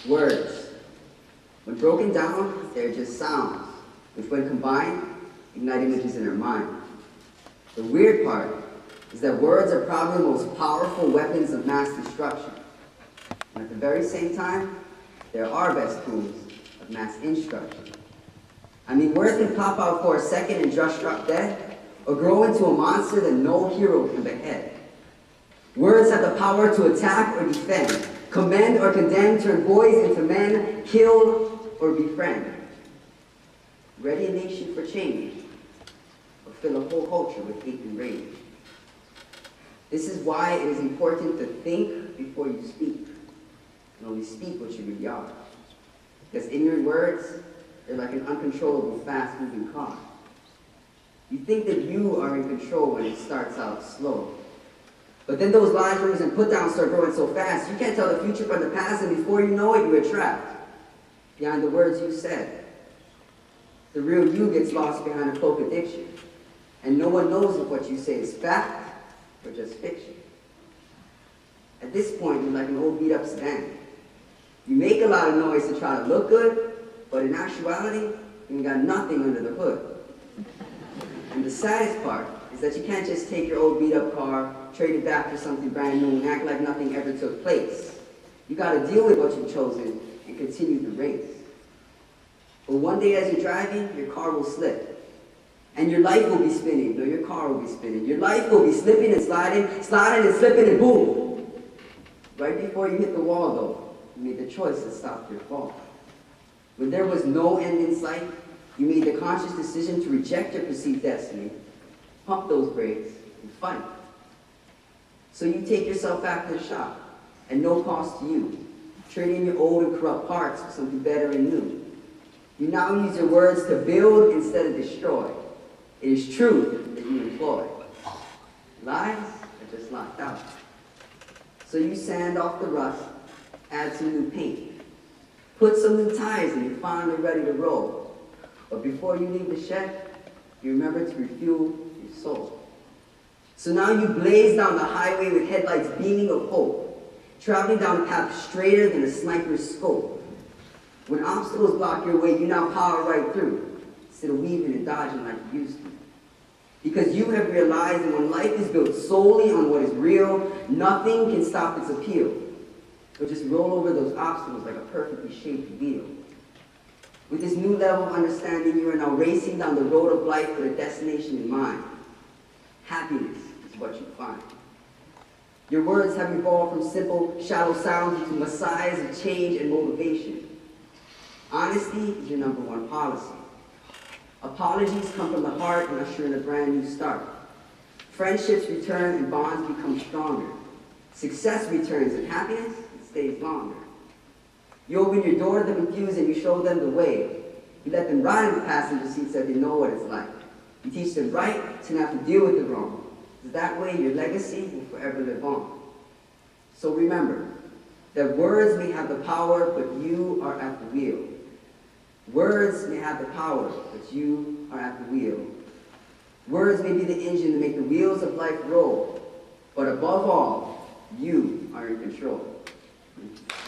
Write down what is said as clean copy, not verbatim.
Words. When broken down, they're just sounds, which when combined, ignite images in our mind. The weird part is that words are probably the most powerful weapons of mass destruction. And at the very same time, they're our best tools of mass instruction. I mean, words can pop out for a second and just drop dead, or grow into a monster that no hero can behead. Words have the power to attack or defend, commend or condemn, turn boys into men, kill or befriend. Ready a nation for change, or fill a whole culture with hate and rage. This is why it is important to think before you speak, and only speak what you really are. Because ignorant words, they're like an uncontrollable, fast-moving car. You think that you are in control when it starts out slow. But then those line rooms and put-downs start growing so fast, you can't tell the future from the past, and before you know it, you're trapped behind the words you said. The real you gets lost behind a cloak of diction, and no one knows if what you say is fact or just fiction. At this point, you're like an old beat-up sedan. You make a lot of noise to try to look good, but in actuality, you got nothing under the hood. And the saddest part is that you can't just take your old beat-up car, trade it back for something brand new, and act like nothing ever took place. You gotta deal with what you've chosen and continue the race. But one day as you're driving, your car will slip. And your life will be spinning. No, your car will be spinning. Your life will be slipping and sliding, sliding and slipping, and boom! Right before you hit the wall, though, you made the choice to stop your fall. When there was no end in sight, you made the conscious decision to reject your perceived destiny, pump those brakes, and fight. So you take yourself back to the shop, at no cost to you, trading your old and corrupt parts for something better and new. You now use your words to build instead of destroy. It is truth that you employ. Lies are just locked out. So you sand off the rust, add some new paint, put some new tires and you're finally ready to roll. But before you leave the shed, you remember to refuel your soul. So now you blaze down the highway with headlights beaming of hope, traveling down a path straighter than a sniper's scope. When obstacles block your way, you now power right through, instead of weaving and dodging like you used to. Because you have realized that when life is built solely on what is real, nothing can stop its appeal. It'll just roll over those obstacles like a perfectly shaped wheel. With this new level of understanding, you are now racing down the road of life with a destination in mind. Happiness is what you find. Your words have evolved from simple, shallow sounds into messiahs of change and motivation. Honesty is your number one policy. Apologies come from the heart and usher in a brand new start. Friendships return and bonds become stronger. Success returns and happiness stays longer. You open your door to the confused and you show them the way. You let them ride in the passenger seat so they know what it's like. You teach them right to not have to deal with the wrong. So that way your legacy will forever live on. So remember that words may have the power, but you are at the wheel. Words may have the power, but you are at the wheel. Words may be the engine to make the wheels of life roll, but above all, you are in control.